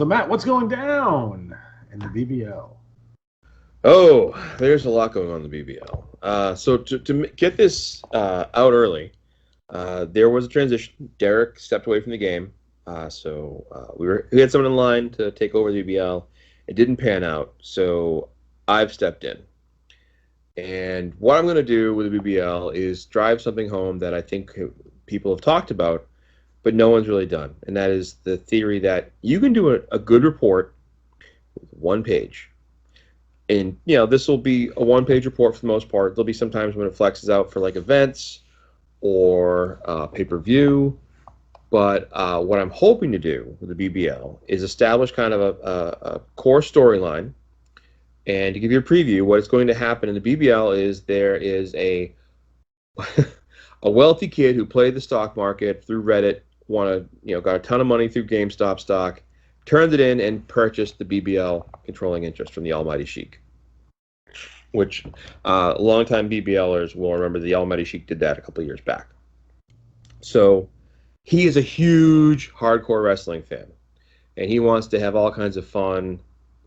So, Matt, what's going down in the BBL? Oh, there's a lot going on in the BBL. So to get this out early, there was a transition. Derek stepped away from the game, we had someone in line to take over the BBL. It didn't pan out, so I've stepped in. And what I'm going to do with the BBL is drive something home that I think people have talked about, but no one's really done, and that is the theory that you can do a good report with one page. And this will be a one-page report for the most part. There'll be some times when it flexes out for like events or pay-per-view. But what I'm hoping to do with the BBL is establish kind of a core storyline. And to give you a preview, what is going to happen in the BBL is there is a a wealthy kid who played the stock market through Reddit, got a ton of money through GameStop stock, turned it in and purchased the BBL controlling interest from the Almighty Sheik. Which longtime BBLers will remember the Almighty Sheik did that a couple of years back. So he is a huge hardcore wrestling fan, and he wants to have all kinds of fun,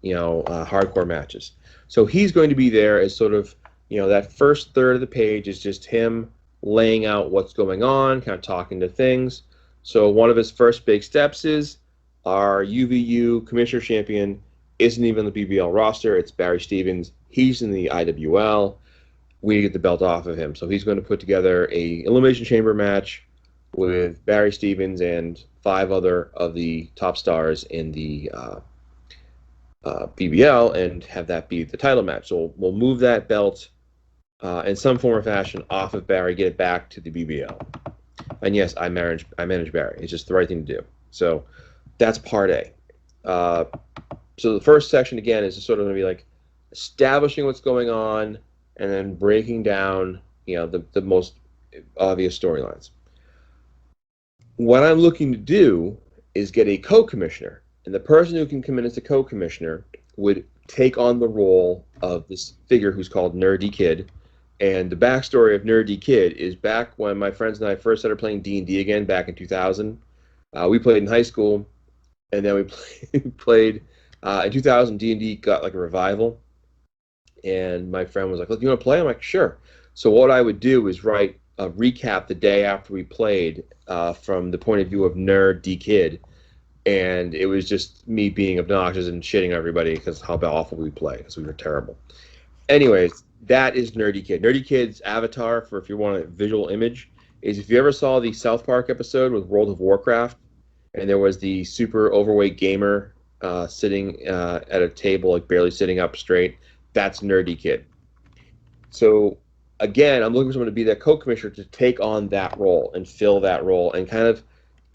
hardcore matches. So he's going to be there as sort of, that first third of the page is just him laying out what's going on, kind of talking to things. So one of his first big steps is our UVU Commissioner Champion isn't even on the BBL roster. It's Barry Stevens. He's in the IWL. We get the belt off of him. So he's going to put together a Elimination Chamber match with Barry Stevens and 5 other of the top stars in the BBL and have that be the title match. So we'll move that belt in some form or fashion off of Barry, get it back to the BBL. And yes, I manage Barry. It's just the right thing to do. So that's part A. So the first section, again, is just sort of going to be like establishing what's going on and then breaking down, the most obvious storylines. What I'm looking to do is get a co-commissioner, and the person who can come in as a co-commissioner would take on the role of this figure who's called Nerdy Kid. And the backstory of Nerdy Kid is back when my friends and I first started playing D&D again back in 2000. We played in high school, and then we played in 2000. D&D got like a revival, and my friend was like, "Look, you want to play?" I'm like, "Sure." So what I would do is write a recap the day after we played from the point of view of Nerdy Kid, and it was just me being obnoxious and shitting on everybody because how awful we play, because we were terrible. Anyways, that is Nerdy Kid. Nerdy Kid's avatar, for if you want a visual image, is if you ever saw the South Park episode with World of Warcraft, and there was the super overweight gamer sitting at a table, like barely sitting up straight, that's Nerdy Kid. So, again, I'm looking for someone to be that co-commissioner to take on that role and fill that role and kind of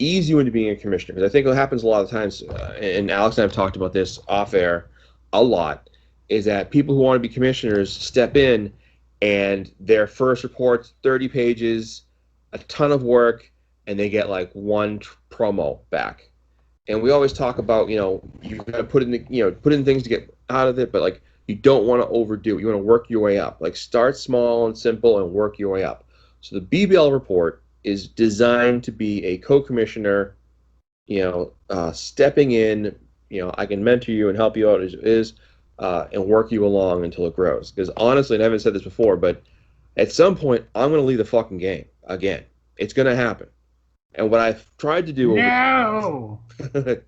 ease you into being a commissioner. Because I think what happens a lot of times, and Alex and I have talked about this off air a lot, is that people who want to be commissioners step in and their first report's 30 pages, a ton of work, and they get like one promo back. And we always talk about, you got to put in things to get out of it, but like you don't want to overdo it. You want to work your way up. Like start small and simple and work your way up. So the BBL report is designed to be a co-commissioner, stepping in, I can mentor you and help you out and work you along until it grows. Because honestly, and I haven't said this before, but at some point, I'm going to leave the fucking game again. It's going to happen. And what I've tried to do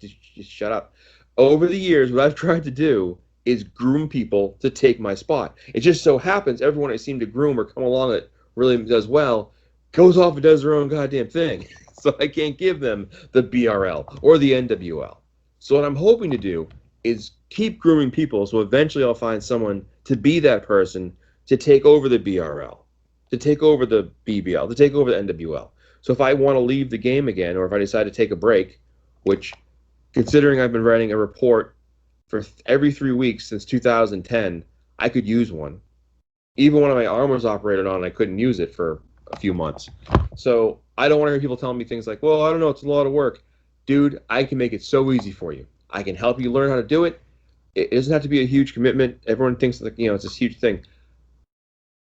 just shut up. Over the years, what I've tried to do is groom people to take my spot. It just so happens everyone I seem to groom or come along that really does well goes off and does their own goddamn thing. So I can't give them the BRL or the NWL. So what I'm hoping to do is keep grooming people so eventually I'll find someone to be that person to take over the BRL, to take over the BBL, to take over the NWL. So if I want to leave the game again, or if I decide to take a break, which, considering I've been writing a report for every 3 weeks since 2010, I could use one. Even when my arm was operated on, I couldn't use it for a few months. So I don't want to hear people telling me things like, well, I don't know, it's a lot of work. Dude, I can make it so easy for you. I can help you learn how to do it. It doesn't have to be a huge commitment. Everyone thinks that, it's this huge thing.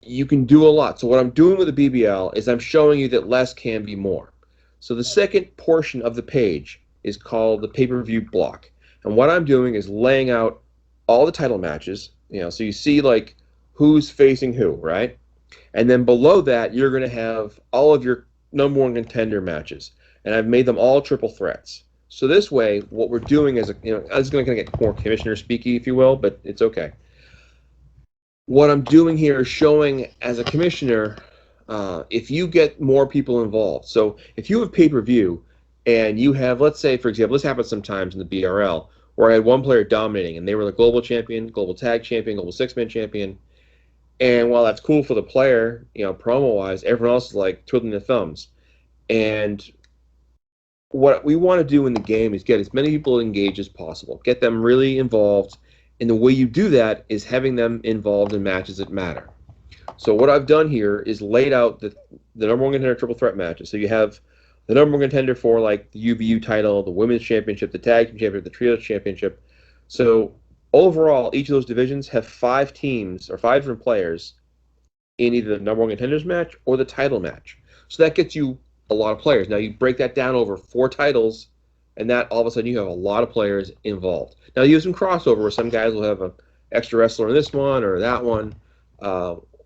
You can do a lot. So what I'm doing with the BBL is I'm showing you that less can be more. So the second portion of the page is called the pay-per-view block. And what I'm doing is laying out all the title matches, so you see like who's facing who, right? And then below that, you're going to have all of your number one contender matches. And I've made them all triple threats. So this way, what we're doing is, I was going to get more commissioner speaky, if you will, but it's okay. What I'm doing here is showing as a commissioner, if you get more people involved. So if you have pay-per-view and you have, let's say, for example, this happens sometimes in the BRL, where I had one player dominating and they were the global champion, global tag champion, global six-man champion. And while that's cool for the player, promo-wise, everyone else is like twiddling their thumbs. And what we want to do in the game is get as many people engaged as possible, get them really involved. And the way you do that is having them involved in matches that matter. So what I've done here is laid out the number one contender triple threat matches. So you have the number one contender for like the UBU title, the women's championship, the tag team championship, the trios championship. So overall, each of those divisions have 5 teams or 5 different players in either the number one contenders match or the title match. So that gets you a lot of players. Now you break that down over 4 titles, and that all of a sudden you have a lot of players involved. Now you have some crossover where some guys will have an extra wrestler in this one or that one.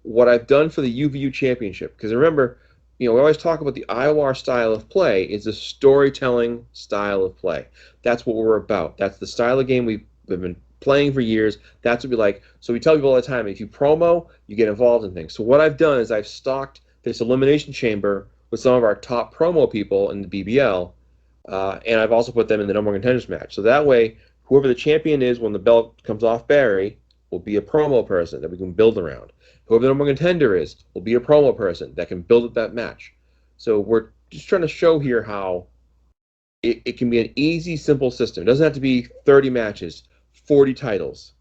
What I've done for the UVU championship, because remember, we always talk about the IWAR style of play is a storytelling style of play. That's what we're about. That's the style of game we've been playing for years. That's what we like. So we tell people all the time, if you promo, you get involved in things. So what I've done is I've stocked this elimination chamber with some of our top promo people in the BBL, and I've also put them in the number one contenders match. So that way, whoever the champion is when the belt comes off Barry will be a promo person that we can build around. Whoever the number one contender is will be a promo person that can build up that match. So we're just trying to show here how it can be an easy, simple system. It doesn't have to be 30 matches, 40 titles.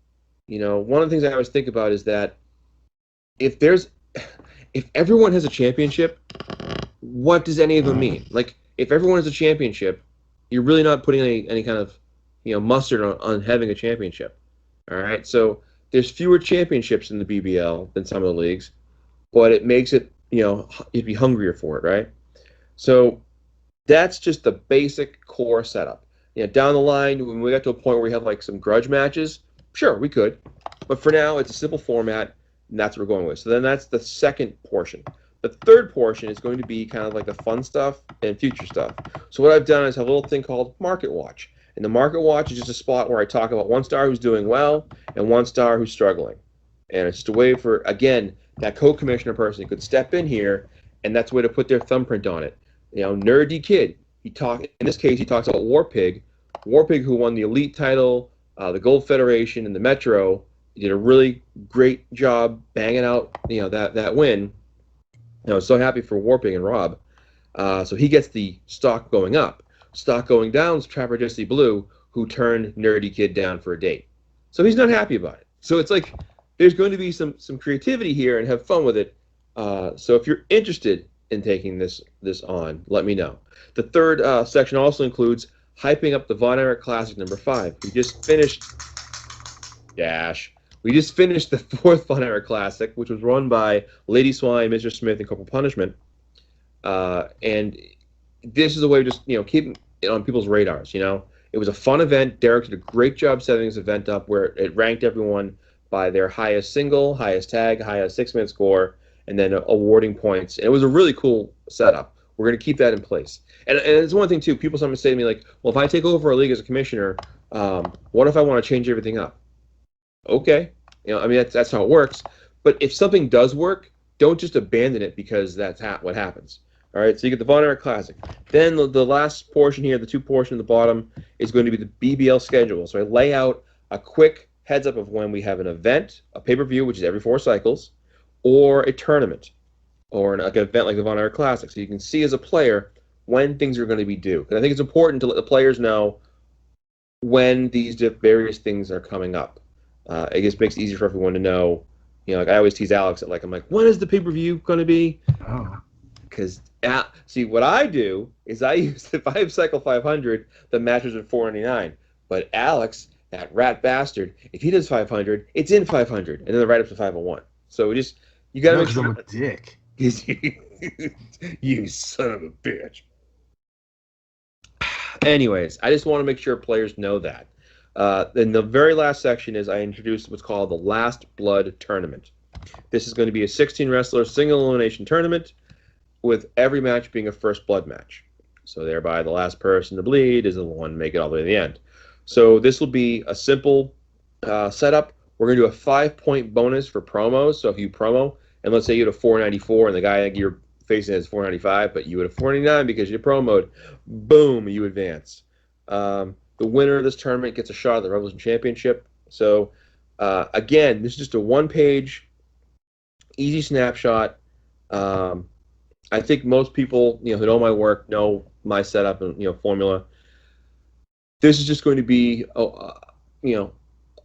One of the things I always think about is that if everyone has a championship, what does any of them mean? Like, if everyone has a championship, you're really not putting any kind of mustard on having a championship. All right, so there's fewer championships in the BBL than some of the leagues, but it makes it you'd be hungrier for it, right? So that's just the basic core setup. Down the line, when we got to a point where we have like some grudge matches, sure, we could. But for now, it's a simple format, and that's what we're going with. So then that's the second portion. The third portion is going to be kind of like the fun stuff and future stuff. So what I've done is have a little thing called Market Watch. And the Market Watch is just a spot where I talk about one star who's doing well and one star who's struggling. And it's just a way for, again, that co-commissioner person who could step in here, and that's a way to put their thumbprint on it. Nerdy Kid, in this case, he talks about Warpig, who won the Elite title, the Gold Federation, and the Metro. He did a really great job banging out, that win. I was so happy for Warpig and Rob. So he gets the stock going up. Stock going down is Trapper Jesse Blue, who turned Nerdy Kid down for a date. So he's not happy about it. So it's like there's going to be some creativity here and have fun with it. So if you're interested in taking this on, let me know. The third section also includes hyping up the Von Erich Classic number 5. We just finished the 4th Von Erich Classic, which was run by Lady Swine, Mr. Smith, and Corporal Punishment. And this is a way of just keeping it on people's radars. It was a fun event. Derek did a great job setting this event up, where it ranked everyone by their highest single, highest tag, highest 6-man score, and then awarding points. And it was a really cool setup. We're going to keep that in place. And it's one thing too. People sometimes say to me like, "Well, if I take over a league as a commissioner, what if I want to change everything up?" Okay, that's how it works. But if something does work, don't just abandon it because that's what happens. All right, so you get the Von Erich Classic. Then the last portion here, the 2 portion at the bottom, is going to be the BBL schedule. So I lay out a quick heads up of when we have an event, a pay-per-view, which is every 4 cycles, or a tournament, or an event like the Von Erich Classic. So you can see as a player when things are going to be due. And I think it's important to let the players know when these various things are coming up. It just makes it easier for everyone to know. Like I always tease Alex I'm like, when is the pay-per-view going to be? Because see, what I do is if I have Cycle 500, the matches are $4.99. But Alex, that rat bastard, if he does 500, it's in 500, and then right up to 501. So you got to make sure. I'm a dick. You son of a bitch. Anyways, I just want to make sure players know that. Then the very last section is I introduced what's called the Last Blood Tournament. This is going to be a 16-wrestler single elimination tournament with every match being a first blood match. So thereby the last person to bleed is the one to make it all the way to the end. So this will be a simple setup. We're going to do a 5-point bonus for promos. So if you promo, and let's say you had a 494 and the guy you're facing has 495, but you had a 499 because you promoed, boom, you advance. The winner of this tournament gets a shot at the Revolution Championship. So again, this is just a one-page, easy snapshot. I think most people, who know my work, know my setup and formula. This is just going to be a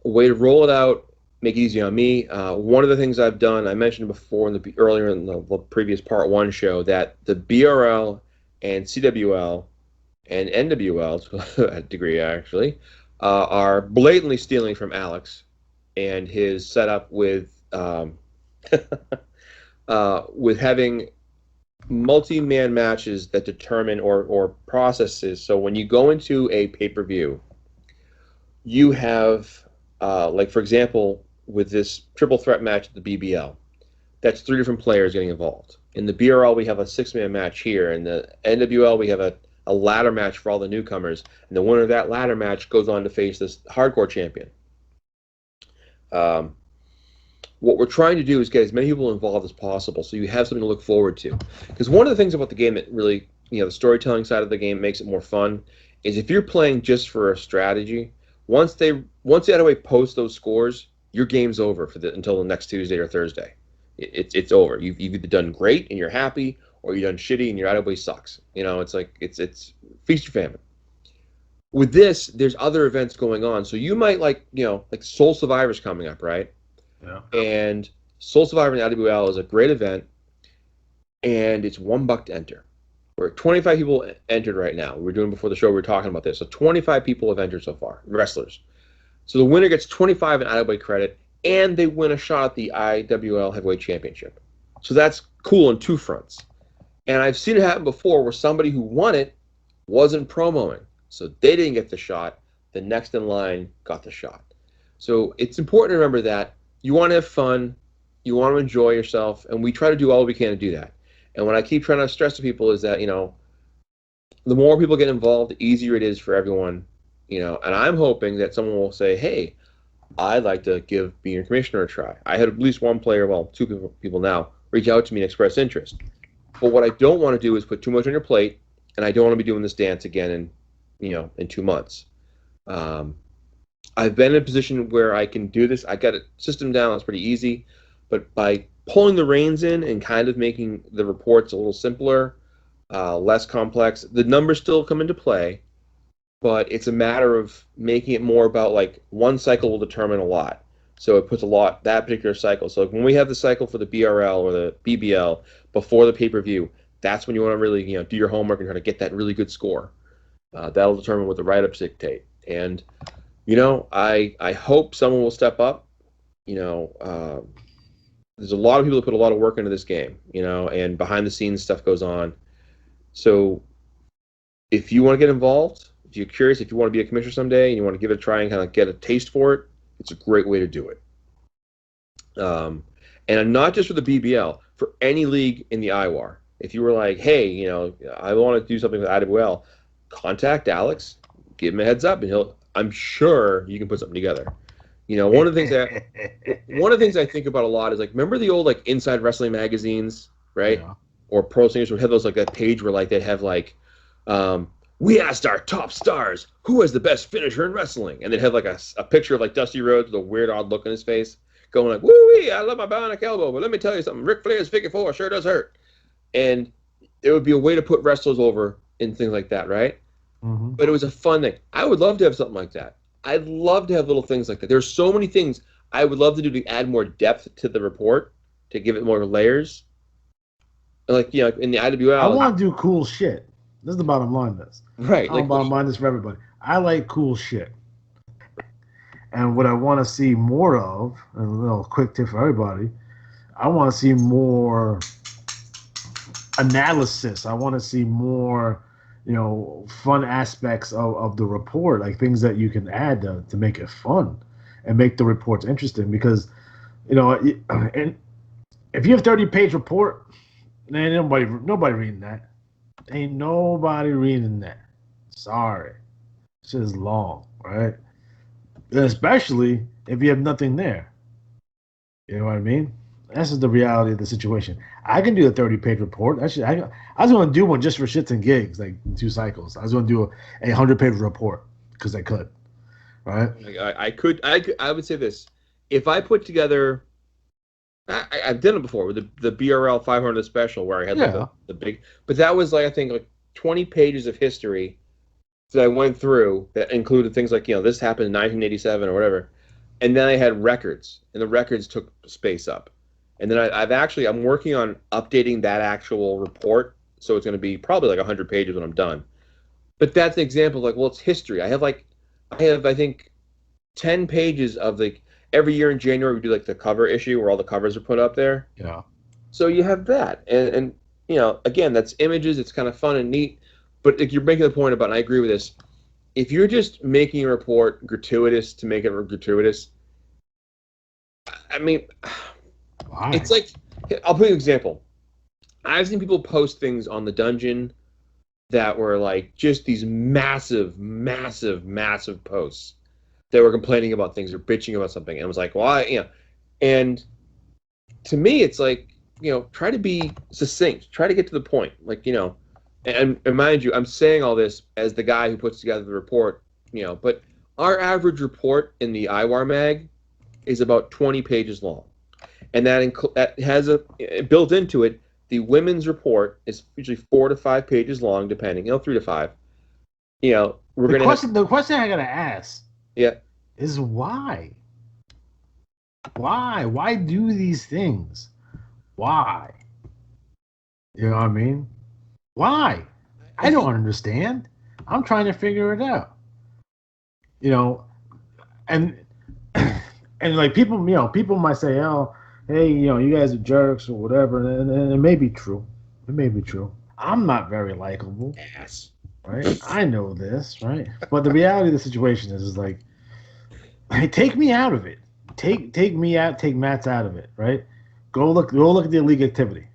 way to roll it out, make it easy on me. One of the things I've done, I mentioned before earlier in the previous Part 1 show, that the BRL and CWL and NWL, to a degree actually, are blatantly stealing from Alex and his setup with with having multi-man matches that determine or processes. So when you go into a pay-per-view, you have, like for example, with this triple threat match at the BBL, that's 3 different players getting involved. In the BRL, we have a 6-man match here. In the NWL, we have a ladder match for all the newcomers, and the winner of that ladder match goes on to face this hardcore champion. What we're trying to do is get as many people involved as possible so you have something to look forward to. Because one of the things about the game that really, the storytelling side of the game makes it more fun is if you're playing just for a strategy, once the IWA post those scores, your game's over until the next Tuesday or Thursday. It's over. You've either done great and you're happy, or you've done shitty and your IWA sucks. It's like it's feast or famine. With this, there's other events going on, so you might like Soul Survivor's coming up, right? Yeah. And Soul Survivor in the IWL is a great event, and it's $1 to enter. We're at 25 people entered right now. We were doing before the show, we were talking about this. So 25 people have entered so far, wrestlers. So the winner gets 25 in IWA credit, and they win a shot at the IWL Heavyweight Championship. So that's cool on 2 fronts. And I've seen it happen before where somebody who won it wasn't promoing. So they didn't get the shot. The next in line got the shot. So it's important to remember that you want to have fun, you want to enjoy yourself, and we try to do all we can to do that. And what I keep trying to stress to people is that, the more people get involved, the easier it is for everyone, and I'm hoping that someone will say, hey, I'd like to give being a commissioner a try. I had at least one player, 2 people now, reach out to me and express interest. But what I don't want to do is put too much on your plate, and I don't want to be doing this dance again in 2 months. I've been in a position where I can do this. I got a system down that's pretty easy, but by pulling the reins in and kind of making the reports a little simpler, less complex, the numbers still come into play, but it's a matter of making it more about like one cycle will determine a lot. So it puts that particular cycle. So when we have the cycle for the BRL or the BBL before the pay-per-view, that's when you want to really do your homework and try to get that really good score. That'll determine what the write-ups dictate. And I hope someone will step up. There's a lot of people that put a lot of work into this game, and behind the scenes stuff goes on. So if you want to get involved, if you're curious, if you want to be a commissioner someday and you want to give it a try and kind of get a taste for it, it's a great way to do it. And not just for the BBL, for any league in the IWAR. If you were like, hey, I want to do something with IWL, contact Alex, give him a heads up, and I'm sure you can put something together. One of the things I think about a lot is like, remember the old like Inside Wrestling magazines, right? Yeah. Or Pro Singers would have those like that page where like they'd have like, we asked our top stars who has the best finisher in wrestling, and they'd have like a picture of like Dusty Rhodes with a weird odd look on his face, going like, woo-wee, I love my bionic elbow, but let me tell you something, Ric Flair's figure 4 sure does hurt. And it would be a way to put wrestlers over and things like that, right? Mm-hmm. But it was a fun thing. I would love to have something like that. I'd love to have little things like that. There's so many things I would love to do to add more depth to the report, to give it more layers. Like, in the IWL. I want to do cool shit. This is the bottom line of this. Right. The bottom line is for everybody. I like cool shit. And what I want to see more of, and a little quick tip for everybody, I want to see more analysis. I want to see more, fun aspects of the report, like things that you can add to make it fun and make the reports interesting. Because and if you have 30-page report, ain't nobody reading that. Ain't nobody reading that. Sorry, it's just long, right? And especially if you have nothing there. You know what I mean? That's just the reality of the situation. I can do a 30-page report. Actually, I was going to do one just for shits and gigs, like 2 cycles. I was going to do a 100-page report because I could, right? I would say this: if I put together, I've done it before with the BRL 500 special where I had like Yeah. the big, but that was like I think like 20 pages of history that I went through that included things like this happened in 1987 or whatever, and then I had records, and the records took space up, and then I'm working on updating that actual report, so it's going to be probably like 100 pages when I'm done. But that's an example of like, well, it's history. I think 10 pages of like every year in January we do like the cover issue where all the covers are put up there. Yeah. So you have that, and again, that's images. It's kind of fun and neat. But like, you're making the point about, and I agree with this. If you're just making a report gratuitous to make it gratuitous, I mean, Why? it's like, I'll put you an example. I've seen people post things on the dungeon that were like just these massive, massive, massive posts that were complaining about things or bitching about something, and it was like, well, and to me, it's like, try to be succinct, try to get to the point, like, and mind you, I'm saying all this as the guy who puts together the report, but our average report in the IWAR mag is about 20 pages long, and that has built into it. The women's report is usually 4 to 5 pages long, depending, 3 to 5. We're The gonna question, the question I gotta ask, yeah, is why? Why do these things? Why? You know what I mean? Why? I don't understand. I'm trying to figure it out. You know, and and like people might say, oh, hey, you guys are jerks or whatever, and it may be true. It may be true. I'm not very likable, ass. right? I know this, right? But the reality of the situation is like, hey, take me out of it. Take me out. Take Matt's out of it, right? Go look at the league activity.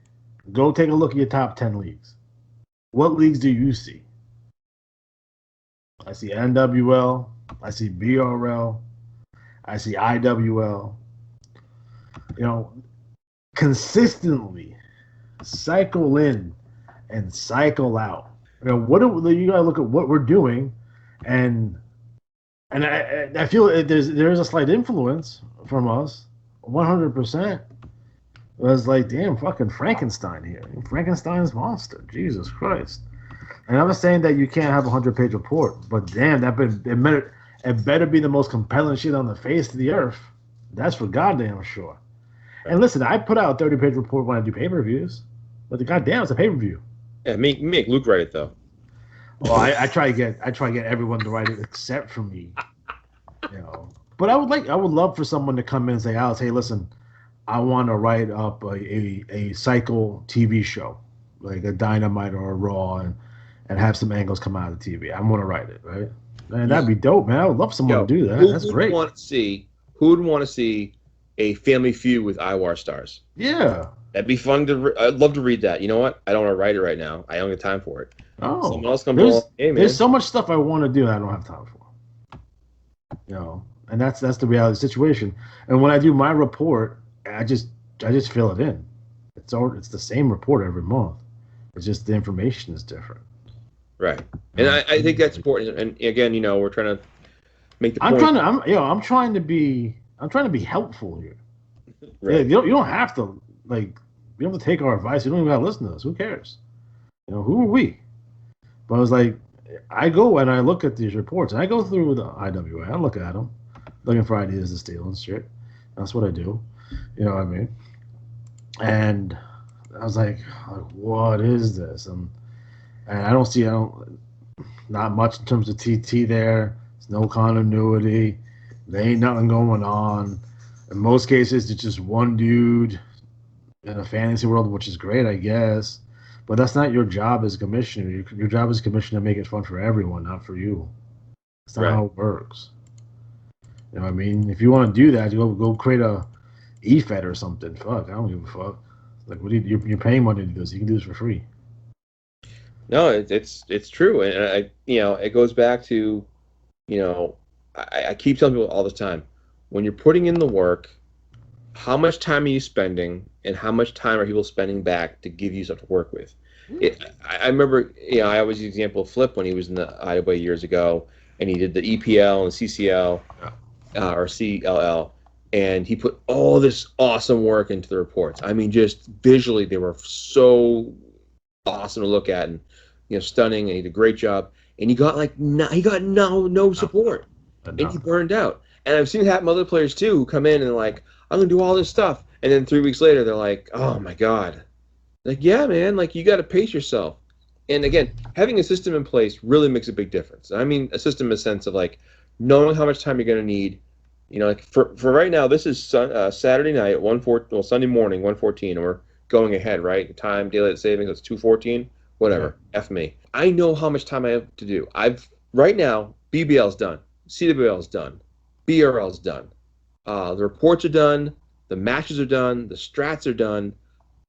Go take a look at your top 10 leagues. What leagues do you see? I see NWL. I see BRL. I see IWL. You know, consistently cycle in and cycle out. You gotta look at what we're doing, and I feel there's a slight influence from us, 100%. It was like, damn, fucking Frankenstein here, Frankenstein's monster, Jesus Christ. And I'm not saying that you can't have a 100-page report, but damn, it better be the most compelling shit on the face of the earth. That's for goddamn sure. Right. And listen, I put out a 30-page report when I do pay-per-views, but the goddamn, it's a pay-per-view. Yeah, make Luke write it though. Well, I try to get everyone to write it except for me. But I would love for someone to come in and say, Alex, hey, listen, I want to write up a cycle TV show, like a Dynamite or a Raw, and have some angles come out of the TV. I want to write it, right? Man, that'd be dope, man. I would love someone to do that. That's great. Who would want to see a Family Feud with IWAR stars? Yeah. That'd be fun I'd love to read that. You know what? I don't want to write it right now. I don't have time for it. Oh, someone else comes along. Hey, man. There's so much stuff I want to do that I don't have time for. And that's the reality of the situation. And when I do my report, I just fill it in. It's the same report every month. It's just the information is different. Right. And I think that's important. And again, we're trying to make the point. I'm trying to be helpful here. Right. Yeah, you don't have to you don't have to take our advice. You don't even have to listen to us. Who cares? Who are we? But I was like, I go and I look at these reports, and I go through the IWA. I look at them, looking for ideas to steal and shit. That's what I do. You know what I mean? And I was like, what is this? And I don't not much in terms of TT there. There's no continuity. There ain't nothing going on. In most cases, it's just one dude in a fantasy world, which is great, I guess. But that's not your job as commissioner. Your job as commissioner to make it fun for everyone, not for you. That's not Right. how it works. You know what I mean? If you want to do that, you go create a EFED or something. Fuck, I don't give a fuck. Like, what do you're paying money to do this? You can do this for free. No, it's true, and it goes back to, I keep telling people all the time, when you're putting in the work, how much time are you spending, and how much time are people spending back to give you stuff to work with? I remember, I always use the example of Flip when he was in the IWA years ago, and he did the EPL and CCL, or CLL, and he put all this awesome work into the reports. I mean, just visually, they were so awesome to look at, and stunning, and he did a great job. And he got no support, and he burned out. And I've seen it happen with other players too, who come in and like, I'm gonna do all this stuff, and then 3 weeks later they're like, oh my god, like, yeah, man, like, you got to pace yourself. And again, having a system in place really makes a big difference. I mean, a system in the sense of like knowing how much time you're gonna need. Like for right now, this is Saturday night at 1:14, well, Sunday morning 1:14, and we're going ahead, right? Time daylight savings, it's 2:14, whatever. Yeah. F me. I know how much time I have to do. Right now, BBL's done, CWL's done, BRL's done, the reports are done, the matches are done, the strats are done,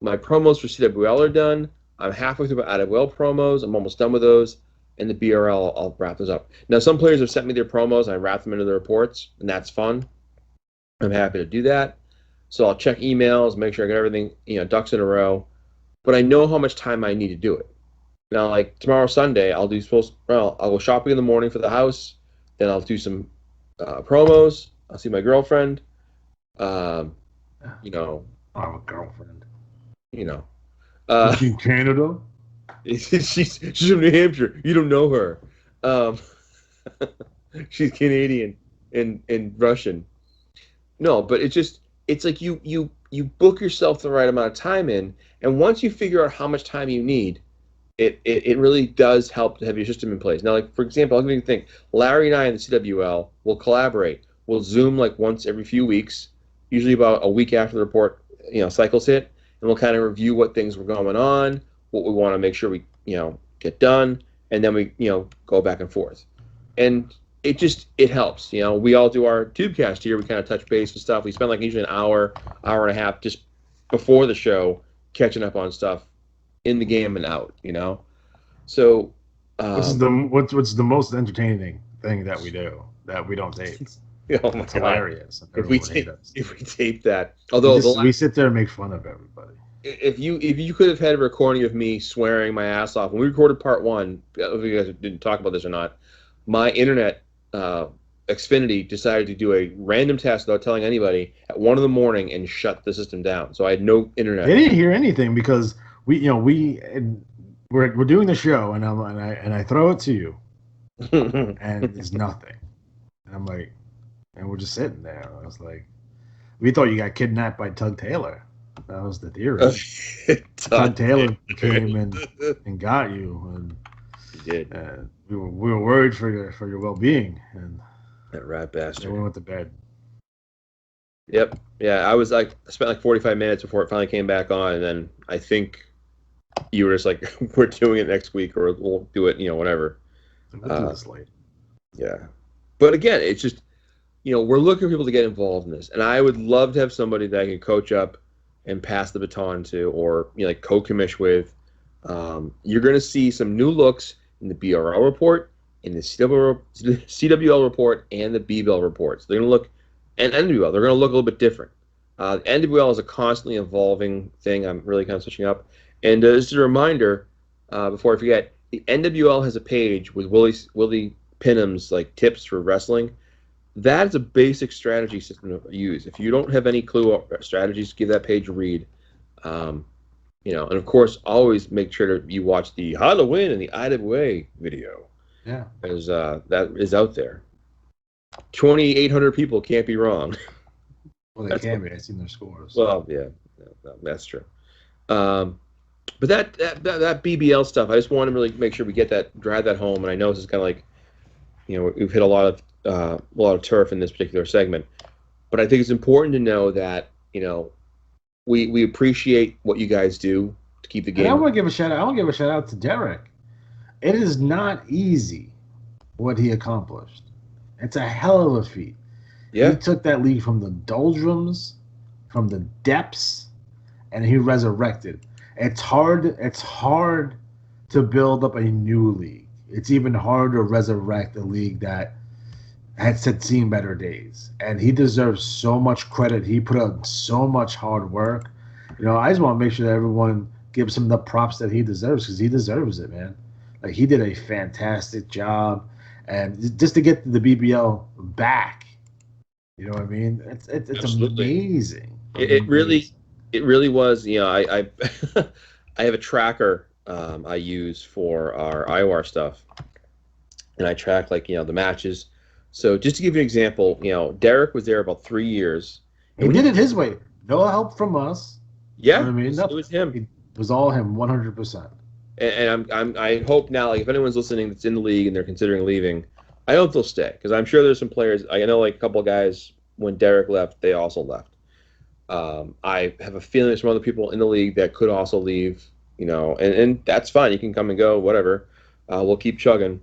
my promos for CWL are done. I'm halfway through my IWL promos. I'm almost done with those, and the BRL, I'll wrap those up. Now, some players have sent me their promos, and I wrap them into the reports, and that's fun. I'm happy to do that. So I'll check emails, make sure I got everything, ducks in a row. But I know how much time I need to do it. Now, like tomorrow, Sunday, I'll go shopping in the morning for the house. Then I'll do some promos. I'll see my girlfriend. I have a girlfriend. Is she in Canada? she's from New Hampshire. You don't know her. She's Canadian and Russian. No, but it's like you book yourself the right amount of time in, and once you figure out how much time you need, it really does help to have your system in place. Now, like for example, I'll give you a thing. Larry and I in the CWL will collaborate. We'll Zoom like once every few weeks, usually about a week after the report cycles hit, and we'll kind of review what things were going on, what we want to make sure we get done, and then we go back and forth, and it helps. We all do our Tubecast here. We kind of touch base with stuff. We spend like usually an hour and a half just before the show catching up on stuff in the game and out. So what's the most entertaining thing that we do that we don't tape? Oh my it's hilarious. If we tape that, although we sit there and make fun of everybody. If you could have had a recording of me swearing my ass off when we recorded part 1, I don't know if you guys didn't talk about this or not. My internet Xfinity decided to do a random test without telling anybody at 1 a.m. and shut the system down. So I had no internet. They didn't hear anything because we're doing the show and I throw it to you and it's nothing. And I'm like, and we're just sitting there. I was like, we thought you got kidnapped by Tug Taylor. That was the theory. Tug Taylor came and got you, and he did. We were worried for your well-being, and that rat bastard. We went to bed. Yep. Yeah, I spent like 45 minutes before it finally came back on, and then I think you were just like, we're doing it next week, or we'll do it, whatever. We'll do this late. Yeah. But again, it's just, we're looking for people to get involved in this, and I would love to have somebody that I can coach up and pass the baton to, or like co-commish with. You're going to see some new looks in the BRL report, in the CWL report, and the BBL report. So they're going to look, and NWL, they're going to look a little bit different. NWL is a constantly evolving thing. I'm really kind of switching up. And just a reminder, before I forget, the NWL has a page with Willie Pinham's like tips for wrestling. That is a basic strategy system to use. If you don't have any clue what strategies, give that page a read. And of course, always make sure you watch the How to Win and the IWA video. Yeah, as that is out there. 2,800 people can't be wrong. Well, they can be. I've seen their scores. Well, yeah, that's true. But that BBL stuff, I just want to really make sure we drive that home. And I know this is kind of like, we've hit a lot of turf in this particular segment, but I think it's important to know that we appreciate what you guys do. to keep the And I game. want to give a shout out. I want to give a shout out to Derek. It is not easy what he accomplished. It's a hell of a feat. He Yeah, took that league from the doldrums, from the depths, and he resurrected. It's hard. It's hard to build up a new league. It's even harder to resurrect a league that had seen better days. And he deserves so much credit. He put out so much hard work. I just want to make sure that everyone gives him the props that he deserves because he deserves it, man. Like he did a fantastic job, and just to get the BBL back, you know what I mean? It's absolutely. amazing, It really amazing. it really was. I I have a tracker I use for our IWAR stuff, and I track the matches. So just to give you an example, Derek was there about 3 years, and He when he did it came, his way. No help from us. You know yeah, what I mean? it Nothing. was him. It was all him, 100%. And I hope now, like if anyone's listening that's in the league and they're considering leaving, I hope they'll stay because I'm sure there's some players. I know like a couple of guys when Derek left, they also left. I have a feeling there's some other people in the league that could also leave, and that's fine. You can come and go, whatever. We'll keep chugging.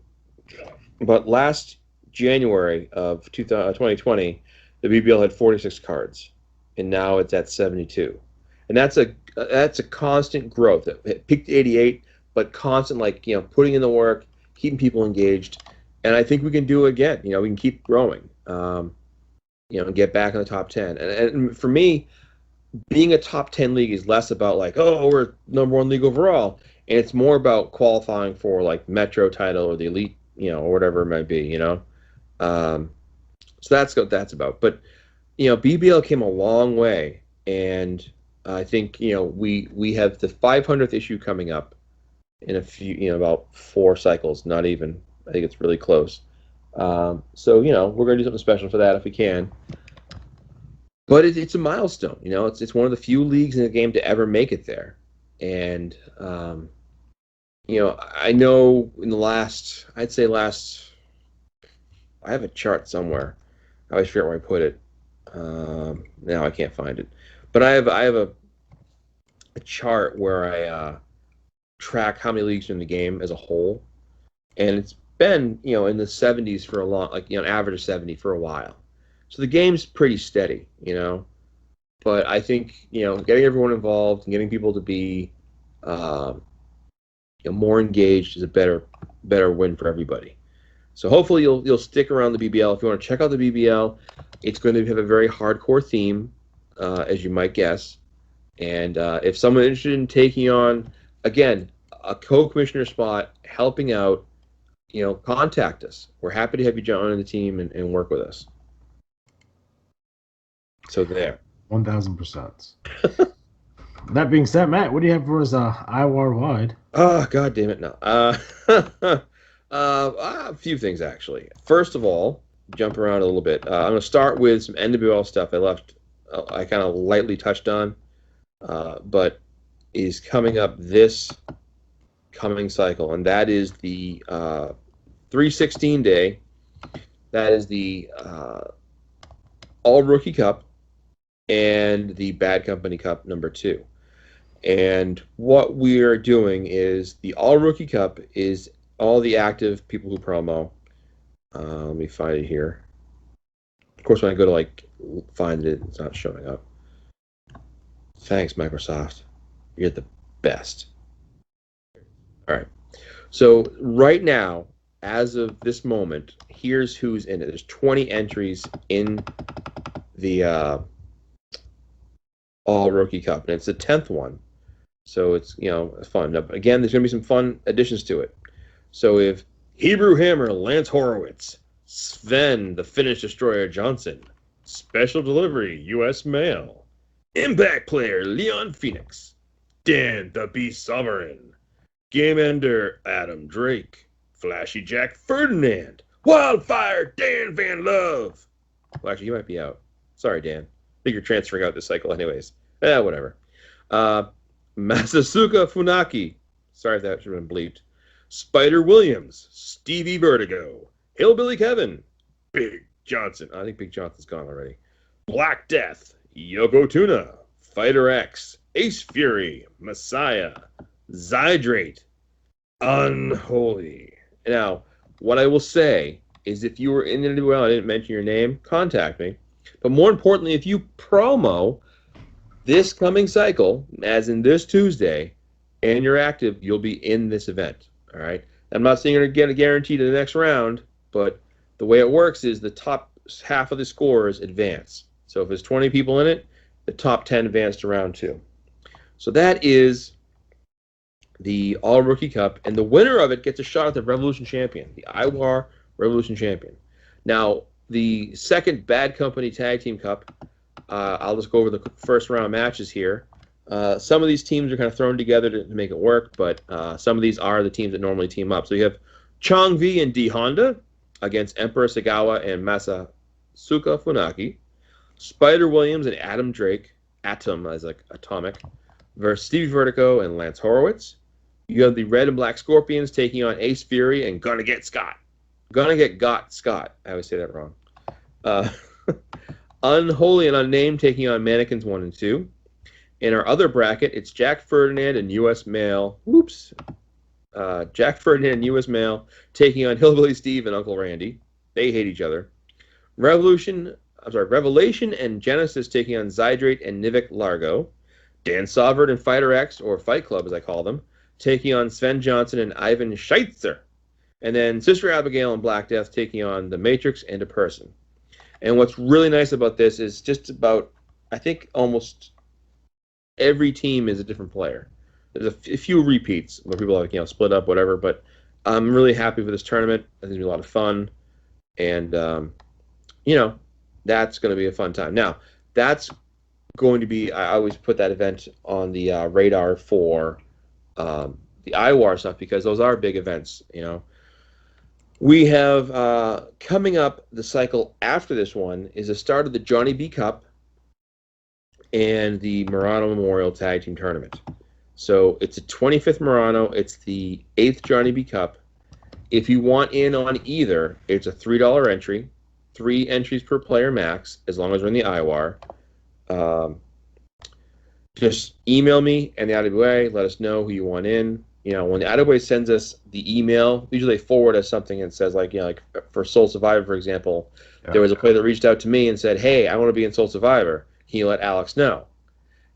But last January of 2020, the BBL had 46 cards, and now it's at 72, and that's a constant growth. It peaked at 88, but constant, like putting in the work, keeping people engaged, and I think we can do it again. We can keep growing, and get back in the top 10. And for me, being a top 10 league is less about like, oh, we're number one league overall, and it's more about qualifying for like Metro title or the elite, or whatever it might be. um, so that's what that's about. But BBL came a long way, and I think we have the 500th issue coming up in a few, about 4 cycles, not even. I think it's really close. So we're gonna do something special for that if we can. But it's a milestone. It's one of the few leagues in the game to ever make it there. And I know in the last, I'd say last, I have a chart somewhere. I always forget where I put it. Now I can't find it. But I have a chart where I track how many leagues are in the game as a whole, and it's been in the 70s for a long, like an average of 70 for a while. So the game's pretty steady. But I think getting everyone involved and getting people to be uh, more engaged is a better win for everybody. So hopefully you'll stick around the BBL. If you want to check out the BBL, it's going to have a very hardcore theme, as you might guess. And if someone interested in taking on again a co-commissioner spot, helping out, contact us. We're happy to have you join the team and work with us. So there. 1,000%. That being said, Matt, what do you have for us IWAR wide? Oh, God damn it, no. A few things, actually. First of all, jump around a little bit. I'm going to start with some NWL stuff I kind of lightly touched on, but is coming up this coming cycle, and that is the 316 day. That is the All Rookie Cup and the Bad Company Cup #2. And what we're doing is the All Rookie Cup is all the active people who promo. Let me find it here. Of course, when I go to find it, it's not showing up. Thanks, Microsoft. You're the best. All right. So right now, as of this moment, here's who's in it. There's 20 entries in the All Rookie Cup, and it's the 10th one. So it's fun. Now, again, there's going to be some fun additions to it. So if Hebrew Hammer Lance Horowitz, Sven the Finnish Destroyer Johnson, Special Delivery U.S. Mail, Impact Player Leon Phoenix, Dan the Beast Sovereign, Game Ender Adam Drake, Flashy Jack Ferdinand, Wildfire Dan Van Love. Well, actually, he might be out. Sorry, Dan. I think you're transferring out this cycle anyways. Whatever. Masasuka Funaki. Sorry if that should have been bleeped. Spider Williams, Stevie Vertigo, Hillbilly Kevin, Big Johnson. I think Big Johnson's gone already. Black Death, Yoko Tuna, Fighter X, Ace Fury, Messiah, Zydrate, Unholy. Now, what I will say is if you were in the IWL, I didn't mention your name, contact me. But more importantly, if you promo this coming cycle, as in this Tuesday, and you're active, you'll be in this event. All right. I'm not saying you're going to get a guarantee to the next round, but the way it works is the top half of the scores advance. So if there's 20 people in it, the top 10 advance to round 2. So that is the All Rookie Cup, and the winner of it gets a shot at the Revolution Champion, the IWAR Revolution Champion. Now, the second Bad Company Tag Team Cup, I'll just go over the first round matches here. Some of these teams are kind of thrown together to make it work, but some of these are the teams that normally team up. So you have Chong V and D Honda against Emperor Sagawa and Masasuka Funaki. Spider Williams and Adam Drake, Atom as like atomic, versus Stevie Vertigo and Lance Horowitz. You have the Red and Black Scorpions taking on Ace Fury and Gonna Get Scott. Gonna Get Got Scott. I always say that wrong. Unholy and Unnamed taking on Mannequins 1 and 2. In our other bracket, it's Jack Ferdinand and U.S. Mail. Jack Ferdinand and U.S. Mail taking on Hillbilly Steve and Uncle Randy. They hate each other. Revelation and Genesis taking on Zydrate and Nivik Largo. Dan Sauvert and Fighter X, or Fight Club as I call them, taking on Sven Johnson and Ivan Scheitzer. And then Sister Abigail and Black Death taking on The Matrix and A Person. And what's really nice about this is just about, I think, almost every team is a different player. There's a few repeats where people have, split up, whatever, but I'm really happy with this tournament. I think it'll be a lot of fun. And, that's going to be a fun time. Now, that's going to be, I always put that event on the radar for the IWAR stuff because those are big events, We have coming up the cycle after this one is the start of the Johnny B Cup and the Murano Memorial Tag Team Tournament. So it's a 25th Murano. It's the 8th Johnny B Cup. If you want in on either, it's a $3 entry, 3 entries per player max, as long as we're in the IWAR. Just email me and the IWA. Let us know who you want in. When the IWA sends us the email, usually they forward us something and says, like for Soul Survivor, for example, there was a player that reached out to me and said, hey, I want to be in Soul Survivor. Can you let Alex know?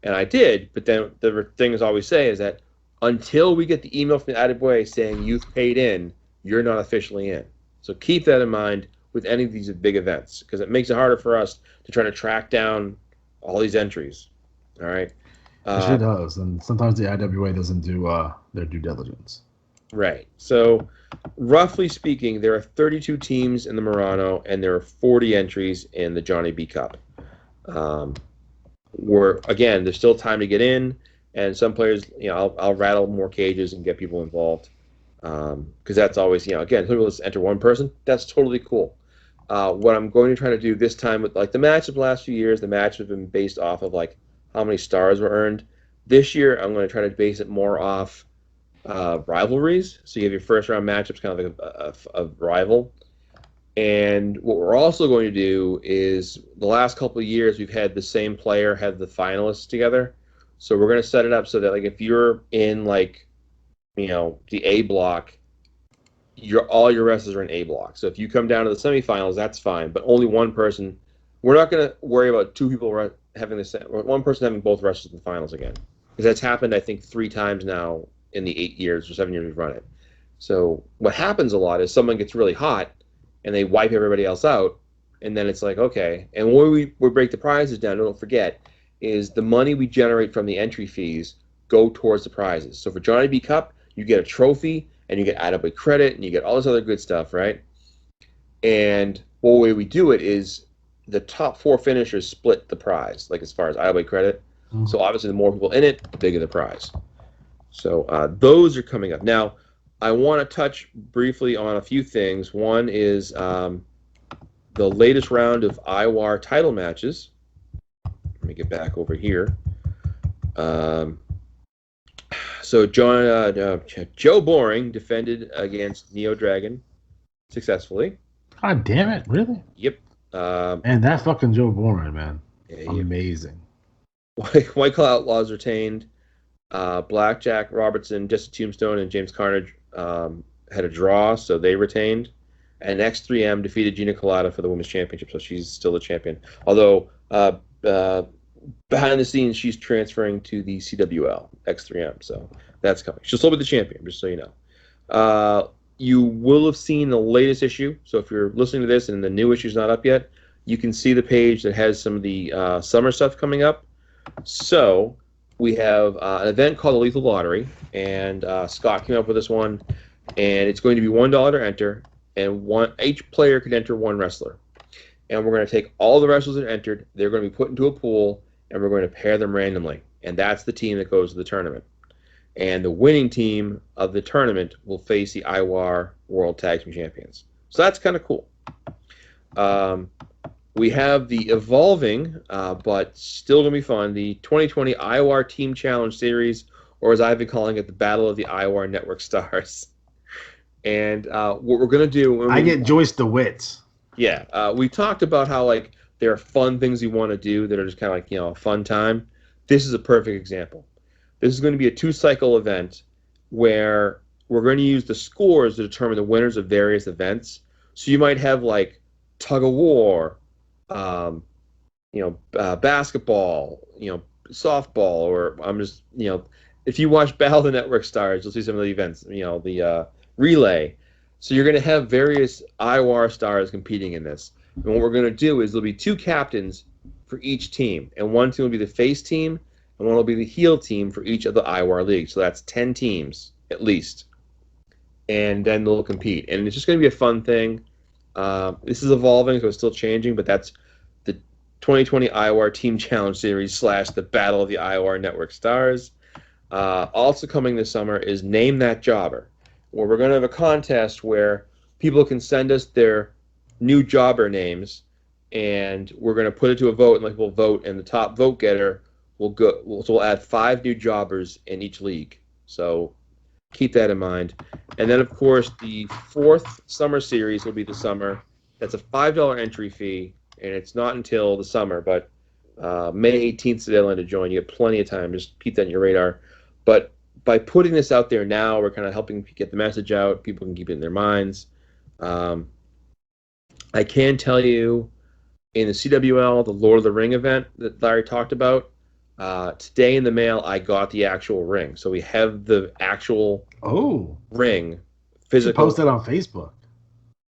And I did, but then the thing I always say is that until we get the email from the IWA saying you've paid in, you're not officially in. So keep that in mind with any of these big events because it makes it harder for us to try to track down all these entries. All right? It sure does, and sometimes the IWA doesn't do their due diligence. Right. So, roughly speaking, there are 32 teams in the Murano, and there are 40 entries in the Johnny B Cup. Again, there's still time to get in, and some players, I'll rattle more cages and get people involved because that's always, again, who will just enter one person? That's totally cool. What I'm going to try to do this time with the match of the last few years, the match have been based off of how many stars were earned. This year, I'm going to try to base it more off rivalries. So you have your first round matchups, kind of like a rival. And what we're also going to do is the last couple of years, we've had the same player have the finalists together. So we're going to set it up so that if you're in the A block, all your wrestlers are in A block. So if you come down to the semifinals, that's fine. But only one person. We're not going to worry about 2 people having one person having both wrestlers in the finals again, because that's happened I think 3 times now in the 8 years or 7 years we've run it. So what happens a lot is someone gets really hot and they wipe everybody else out, and then it's like, okay. And when we break the prizes down, don't forget, is the money we generate from the entry fees go towards the prizes. So for Johnny B Cup, you get a trophy and you get IWA credit and you get all this other good stuff, right? And the way we do it is the top 4 finishers split the prize, as far as IWA credit. Mm-hmm. So obviously the more people in it, the bigger the prize. So those are coming up. Now, I want to touch briefly on a few things. One is the latest round of IWAR title matches. Let me get back over here. So Joe Boring defended against Neo Dragon successfully. God damn it, really? Yep. And that fucking Joe Boring, man. Yeah, amazing. White Claw Outlaws retained. Blackjack Robertson, Jesse Tombstone, and James Carnage had a draw, so they retained. And X3M defeated Gina Colada for the women's championship, so she's still the champion. Although behind the scenes, she's transferring to the CWL X3M, so that's coming. She'll still be the champion, just so you know. You will have seen the latest issue, so if you're listening to this and the new issue's not up yet, you can see the page that has some of the summer stuff coming up. So we have an event called the Lethal Lottery, and Scott came up with this one, and it's going to be $1 to enter, and each player can enter one wrestler. And we're going to take all the wrestlers that entered, they're going to be put into a pool, and we're going to pair them randomly, and that's the team that goes to the tournament. And the winning team of the tournament will face the IWAR World Tag Team Champions. So that's kind of cool. We have the evolving, but still going to be fun, the 2020 IWAR Team Challenge Series, or as I've been calling it, the Battle of the IWAR Network Stars. And what we're going to do... I get Joyce DeWitt. Yeah, we talked about how like there are fun things you want to do that are just kind of like, a fun time. This is a perfect example. This is going to be a 2-cycle event where we're going to use the scores to determine the winners of various events. So you might have like tug of war, basketball, softball, or I'm just, if you watch Battle of the Network Stars, you'll see some of the events, the relay. So you're going to have various IWAR stars competing in this. And what we're going to do is there'll be 2 captains for each team. And one team will be the face team, and one will be the heel team for each of the IWAR leagues. So that's 10 teams, at least. And then they'll compete. And it's just going to be a fun thing. This is evolving, so it's still changing, but that's the 2020 IWAR Team Challenge Series / the Battle of the IWAR Network Stars. Also coming this summer is Name That Jobber, where we're going to have a contest where people can send us their new jobber names, and we're going to put it to a vote, and we'll vote, and the top vote getter we'll add 5 new jobbers in each league. So keep that in mind. And then, of course, the 4th summer series will be the summer. That's a $5 entry fee, and it's not until the summer, but May 18th is the deadline to join. You have plenty of time. Just keep that in your radar. But by putting this out there now, we're kind of helping get the message out. People can keep it in their minds. I can tell you, in the CWL, the Lord of the Ring event that Larry talked about, today in the mail, I got the actual ring. So we have the actual ring. Physical. You post it on Facebook.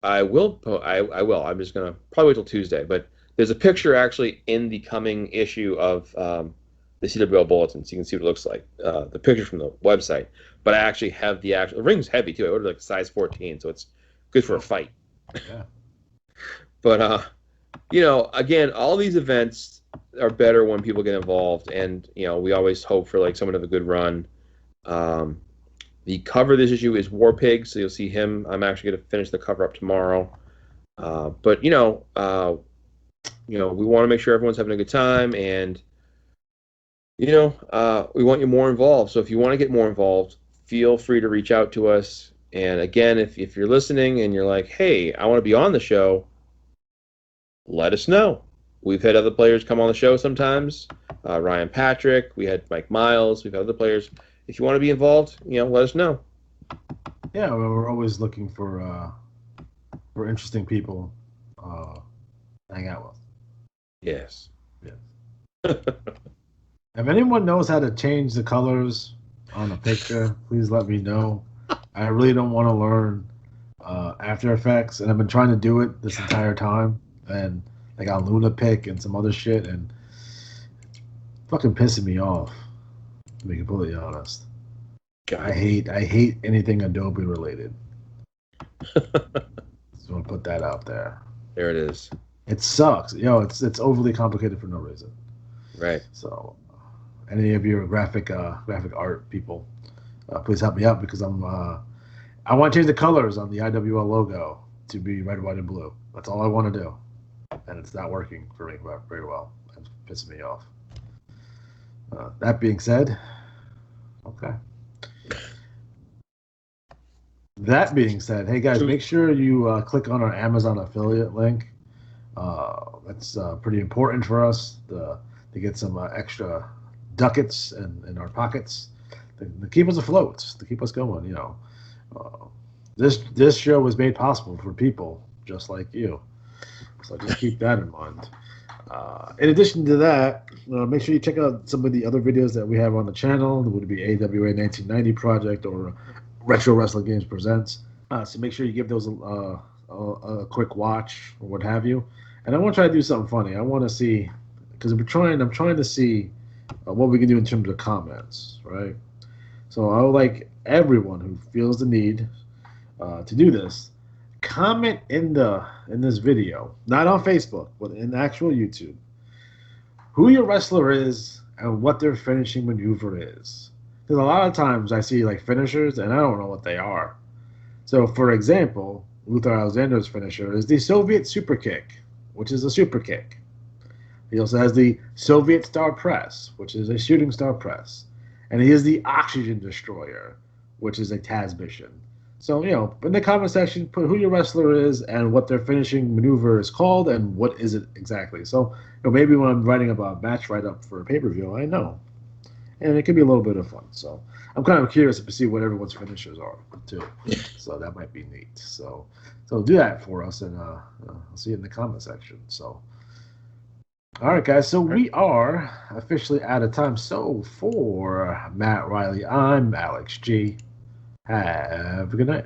I will. I will. I'm just going to probably wait till Tuesday. But there's a picture actually in the coming issue of the CWL Bulletin, so you can see what it looks like. The picture from the website. But I actually have the actual... The ring's heavy, too. I ordered like size 14, so it's good for a fight. Yeah. But, again, all these events are better when people get involved, and we always hope for like someone to have a good run. The cover of this issue is War Pig, so you'll see him. I'm actually going to finish the cover up tomorrow. But we want to make sure everyone's having a good time, and we want you more involved. So if you want to get more involved, feel free to reach out to us. And again, if you're listening and you're like, hey, I want to be on the show, let us know. We've had other players come on the show sometimes. Ryan Patrick, we had Mike Miles, we've had other players. If you want to be involved, let us know. Yeah, we're always looking for interesting people to hang out with. Yes. If anyone knows how to change the colors on a picture, please let me know. I really don't want to learn After Effects, and I've been trying to do it this entire time, and I got Lunapic and some other shit, and it's fucking pissing me off, to be completely honest. God. I hate anything Adobe related. Just want to put that out there. There it is. It sucks. It's overly complicated for no reason. Right. So, any of your graphic art people, please help me out, because I want to change the colors on the IWL logo to be red, white, and blue. That's all I want to do. And it's not working for me very well. It's pissing me off. That being said, okay. That being said, hey guys, make sure you click on our Amazon affiliate link. That's pretty important for us. The to get some extra ducats in our pockets to keep us afloat, to keep us going. Uh, this show was made possible for people just like you. So just keep that in mind. In addition to that, make sure you check out some of the other videos that we have on the channel. It would be AWA 1990 Project or Retro Wrestling Games Presents. So make sure you give those a quick watch or what have you. And I want to try to do something funny. I want to see, because I'm trying to see what we can do in terms of comments, right? So I would like everyone who feels the need to do this, comment in this video, not on Facebook, but in actual YouTube, who your wrestler is and what their finishing maneuver is. Because a lot of times I see like finishers and I don't know what they are. So for example, Luther Alexander's finisher is the Soviet super kick, which is a super kick. He also has the Soviet star press, which is a shooting star press. And he has the oxygen destroyer, which is a Taz mission. So, in the comment section, put who your wrestler is and what their finishing maneuver is called and what is it exactly. So, maybe when I'm writing about a match write-up for a pay-per-view, I know. And it could be a little bit of fun. So, I'm kind of curious to see what everyone's finishers are, too. So, that might be neat. So do that for us, and I'll see you in the comment section. So, all right, guys. So, we are officially out of time. So, for Matt Riley, I'm Alex G. Have a good night.